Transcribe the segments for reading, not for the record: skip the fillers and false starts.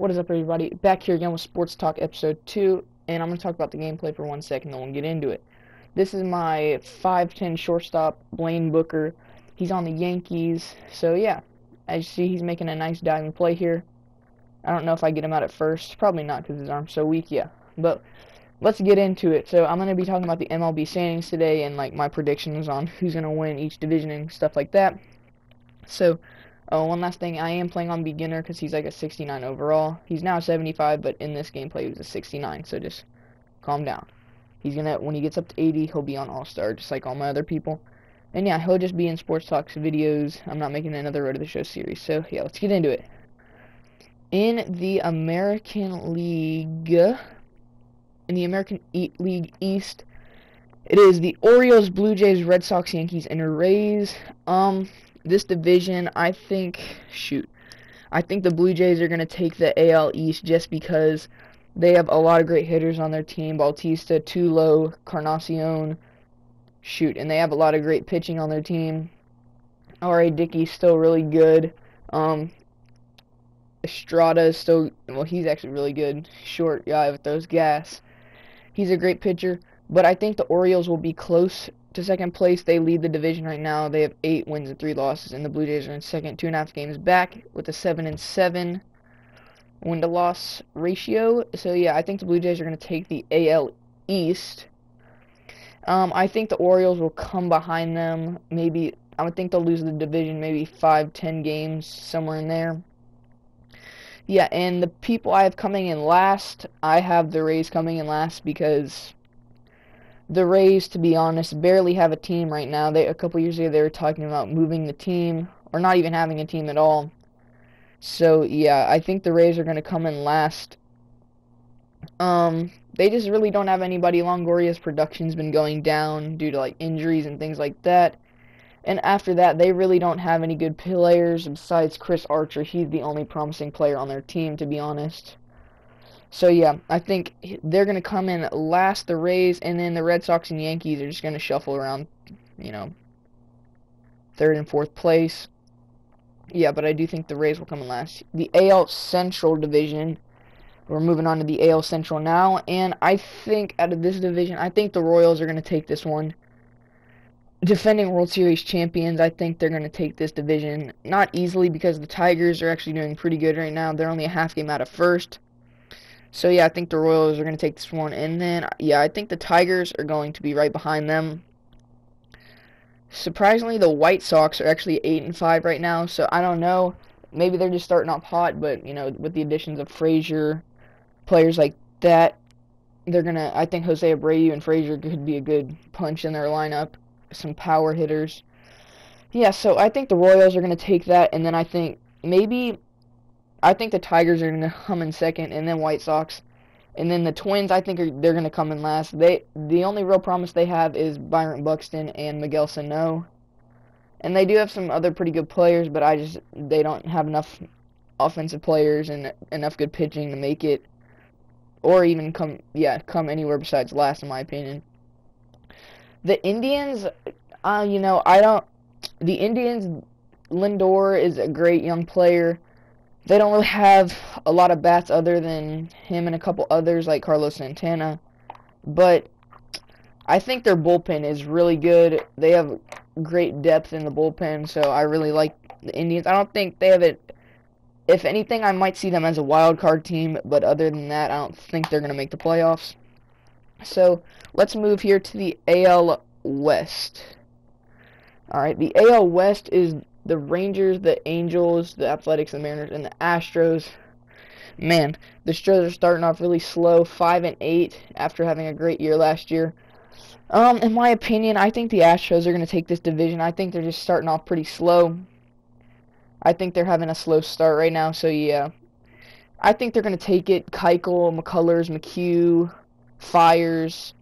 What is up, everybody? Back here again with Sports Talk Episode 2, and I'm going to talk about the gameplay for 1 second, then we'll get into it. This is my 5'10 shortstop, Blaine Booker. He's on the Yankees, so yeah. As you see, he's making a nice diving play here. I don't know if I get him out at first. Probably not, because his arm's so weak, yeah. But let's get into it. So I'm going to be talking about the MLB standings today, and like my predictions on who's going to win each division and stuff like that. So, one last thing, I am playing on beginner because he's like a 69 overall. He's now 75, but in this gameplay he was a 69, so just calm down. When he gets up to 80, he'll be on All-Star, just like all my other people. And yeah, he'll just be in Sports Talks videos. I'm not making another Road to the Show series, so yeah, let's get into it. In the American League East, it is the Orioles, Blue Jays, Red Sox, Yankees, and Rays. This division, I think the Blue Jays are going to take the AL East just because they have a lot of great hitters on their team. Bautista, Tulo, Carnacion, and they have a lot of great pitching on their team. R.A. Dickey's still really good. Estrada is still, well, he's actually really good. Short guy with those gas. He's a great pitcher, but I think the Orioles will be close to second place. They lead the division right now. They have 8 wins and 3 losses, and the Blue Jays are in second, 2.5 games back with a 7-7 win-to-loss ratio. So yeah, I think the Blue Jays are going to take the AL East. I think the Orioles will come behind them. Maybe I would think they'll lose the division, maybe 5-10 games, somewhere in there. Yeah, and the people I have coming in last, I have the Rays coming in last because the Rays, to be honest, barely have a team right now. A couple years ago, they were talking about moving the team, or not even having a team at all. So, yeah, I think the Rays are going to come in last. They just really don't have anybody. Longoria's production's been going down due to, like, injuries and things like that. And after that, they really don't have any good players besides Chris Archer. He's the only promising player on their team, to be honest. So, yeah, I think they're going to come in last, the Rays, and then the Red Sox and Yankees are just going to shuffle around, 3rd and 4th place. Yeah, but I do think the Rays will come in last. The AL Central division, we're moving on to the AL Central now, and I think out of this division, I think the Royals are going to take this one. Defending World Series champions, I think they're going to take this division. Not easily, because the Tigers are actually doing pretty good right now. They're only a half game out of first. So, yeah, I think the Royals are going to take this one. And then, yeah, I think the Tigers are going to be right behind them. Surprisingly, the White Sox are actually 8-5 right now. So, I don't know. Maybe they're just starting off hot. But, with the additions of Frazier, players like that, I think Jose Abreu and Frazier could be a good punch in their lineup. Some power hitters. Yeah, so I think the Royals are going to take that. And then I think the Tigers are going to come in second, and then White Sox. And then the Twins, I think they're going to come in last. The only real promise they have is Byron Buxton and Miguel Sano. And they do have some other pretty good players, but they don't have enough offensive players and enough good pitching to make it, or even come anywhere besides last, in my opinion. The Indians, the Indians, Lindor is a great young player. They don't really have a lot of bats other than him and a couple others like Carlos Santana. But I think their bullpen is really good. They have great depth in the bullpen, so I really like the Indians. I don't think they have it. If anything, I might see them as a wild card team, but other than that, I don't think they're going to make the playoffs. So let's move here to the AL West. Alright, the AL West is the Rangers, the Angels, the Athletics, the Mariners, and the Astros. Man, the Astros are starting off really slow, 5-8 after having a great year last year. In my opinion, I think the Astros are going to take this division. I think they're just starting off pretty slow. I think they're having a slow start right now, so yeah. I think they're going to take it. Keuchel, McCullers, McHugh, Fires,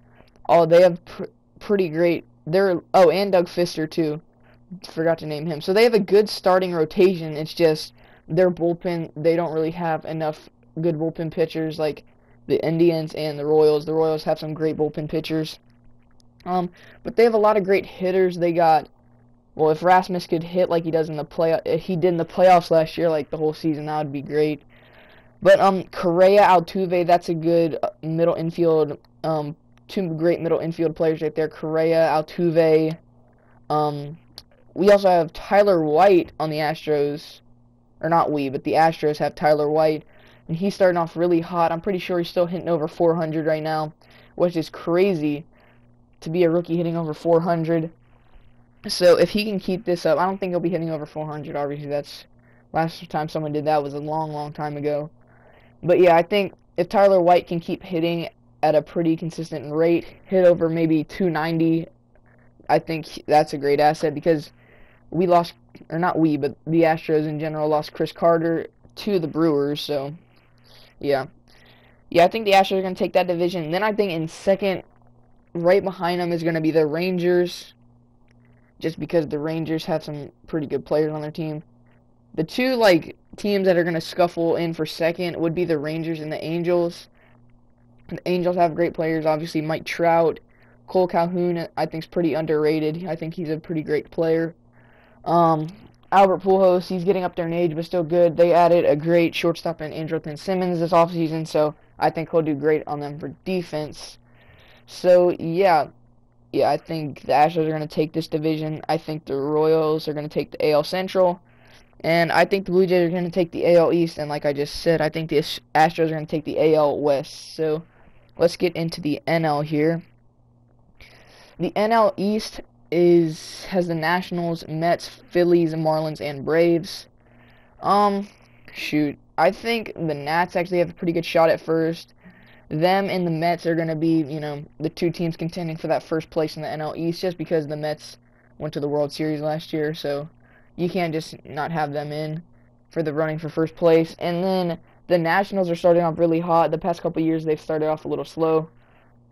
they have pretty great. And Doug Fister too. Forgot to name him. So they have a good starting rotation. It's just their bullpen. They don't really have enough good bullpen pitchers like the Indians and the Royals. The Royals have some great bullpen pitchers. But they have a lot of great hitters. They got, well, if Rasmus could hit like he did in the playoffs last year, like the whole season, that would be great. But Correa, Altuve, that's a good middle infield. Two great middle infield players right there. Correa, Altuve. Um, we also have Tyler White on the Astros, or not we, but the Astros have Tyler White, and he's starting off really hot. I'm pretty sure he's still hitting over 400 right now, which is crazy to be a rookie hitting over 400. So if he can keep this up, I don't think he'll be hitting over 400. Obviously, that's last time someone did that was a long, long time ago. But yeah, I think if Tyler White can keep hitting at a pretty consistent rate, hit over maybe 290, I think that's a great asset because we lost, or not we, but the Astros in general lost Chris Carter to the Brewers. So yeah, yeah, I think the Astros are going to take that division. And then I think in second, right behind them is going to be the Rangers, just because the Rangers have some pretty good players on their team. The two like teams that are going to scuffle in for second would be the Rangers and the Angels. The Angels have great players, obviously Mike Trout, Cole Calhoun. I think is pretty underrated. I think he's a pretty great player. Um, Albert Pujols, he's getting up there in age, but still good. They added a great shortstop in Andrelton Simmons this offseason, so I think he'll do great on them for defense. So yeah, I think the Astros are going to take this division. I think the Royals are going to take the AL Central. And I think the Blue Jays are going to take the AL East. And like I just said, I think the Astros are going to take the AL West. So let's get into the NL here. The NL East has the Nationals, Mets, Phillies, Marlins, and Braves. Shoot. I think the Nats actually have a pretty good shot at first. Them and the Mets are going to be, the two teams contending for that first place in the NL East just because the Mets went to the World Series last year, so you can't just not have them in for the running for first place. And then the Nationals are starting off really hot. The past couple years they've started off a little slow,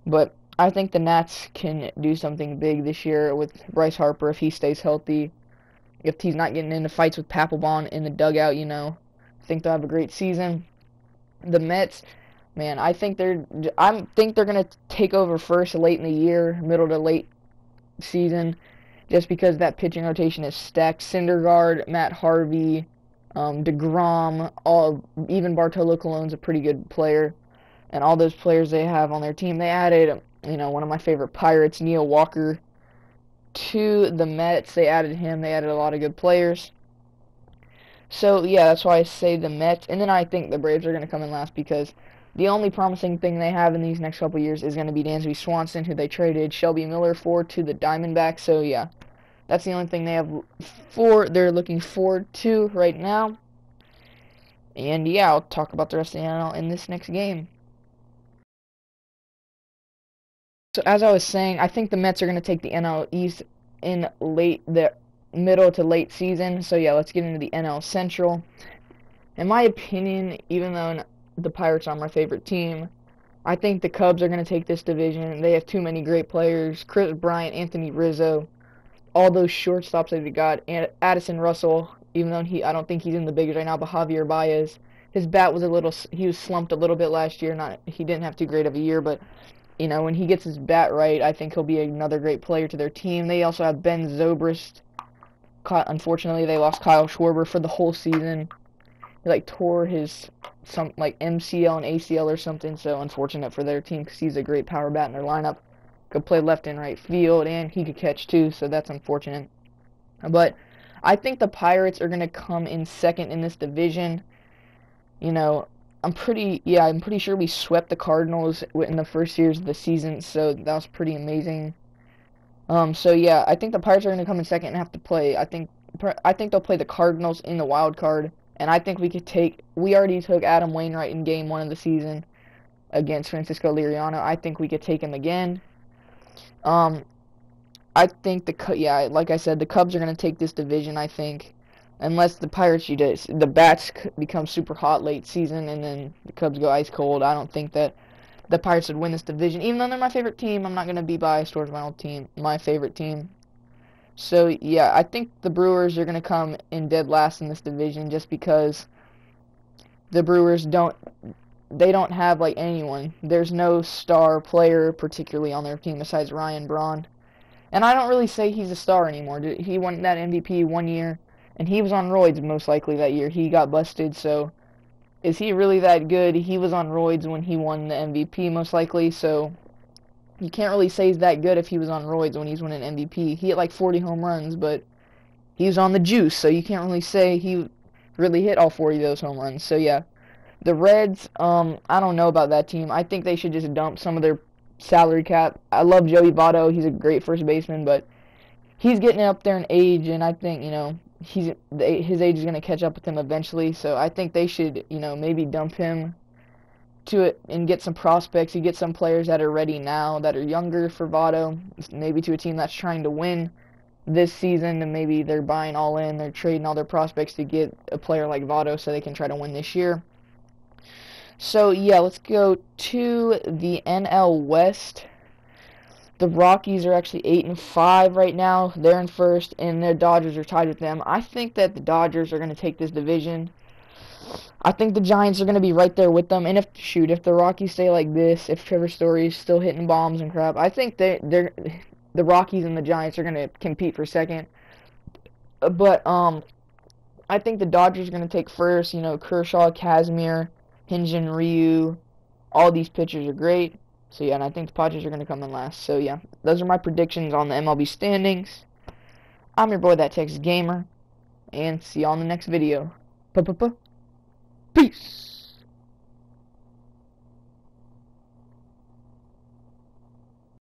but I think the Nats can do something big this year with Bryce Harper if he stays healthy. If he's not getting into fights with Papelbon in the dugout, I think they'll have a great season. The Mets, man, I think they're gonna take over first late in the year, middle to late season, just because that pitching rotation is stacked. Syndergaard, Matt Harvey, DeGrom, even Bartolo Colon's a pretty good player, and all those players they have on their team. They added, one of my favorite Pirates, Neil Walker, to the Mets. They added him. They added a lot of good players. So yeah, that's why I say the Mets, and then I think the Braves are going to come in last because the only promising thing they have in these next couple years is going to be Dansby Swanson, who they traded Shelby Miller for to the Diamondbacks. So yeah, that's the only thing they're looking forward to right now. And yeah, I'll talk about the rest of the NL in this next game. So as I was saying, I think the Mets are going to take the NL East in the middle to late season. So yeah, let's get into the NL Central. In my opinion, even though the Pirates are my favorite team, I think the Cubs are going to take this division. They have too many great players. Chris Bryant, Anthony Rizzo, all those shortstops that they got, and Addison Russell, even though I don't think he's in the bigs right now, but Javier Baez, his bat was he was slumped a little bit last year. He didn't have too great of a year, but when he gets his bat right, I think he'll be another great player to their team. They also have Ben Zobrist. Unfortunately, they lost Kyle Schwarber for the whole season. He tore his MCL and ACL or something, so unfortunate for their team because he's a great power bat in their lineup. Could play left and right field, and he could catch too, so that's unfortunate. But I think the Pirates are going to come in second in this division. I'm pretty sure we swept the Cardinals in the first years of the season, so that was pretty amazing. So yeah, I think the Pirates are going to come in second and have to play. I think they'll play the Cardinals in the wild card, and I think we already took Adam Wainwright in game 1 of the season against Francisco Liriano. I think we could take him again. I think like I said, the Cubs are going to take this division, I think. Unless the Pirates, the bats become super hot late season and then the Cubs go ice cold. I don't think that the Pirates would win this division. Even though they're my favorite team, I'm not going to be biased towards my favorite team. So, yeah, I think the Brewers are going to come in dead last in this division just because the Brewers don't have, anyone. There's no star player particularly on their team besides Ryan Braun. And I don't really say he's a star anymore. He won that MVP 1 year, and he was on roids most likely that year. He got busted, so is he really that good? He was on roids when he won the MVP most likely, so you can't really say he's that good if he was on roids when he's winning MVP. He hit like 40 home runs, but he was on the juice, so you can't really say he really hit all 40 of those home runs. So yeah, the Reds, I don't know about that team. I think they should just dump some of their salary cap. I love Joey Votto. He's a great first baseman, but he's getting up there in age, and I think, his age is going to catch up with him eventually. So I think they should, maybe dump him to it and get some prospects. You get some players that are ready now, that are younger for Votto, maybe to a team that's trying to win this season, and maybe they're buying all in, they're trading all their prospects to get a player like Votto so they can try to win this year. So yeah, let's go to the NL West. The Rockies are actually 8-5 right now. They're in first, and their Dodgers are tied with them. I think that the Dodgers are going to take this division. I think the Giants are going to be right there with them. And if the Rockies stay like this, if Trevor Story's still hitting bombs and crap, I think the Rockies and the Giants are going to compete for second. But I think the Dodgers are going to take first. Kershaw, Kazmir, Hyun-Jin Ryu, all these pitchers are great. So yeah, and I think the Padres are going to come in last. So yeah, those are my predictions on the MLB standings. I'm your boy, That Texas Gamer, and see you on the next video. Peace.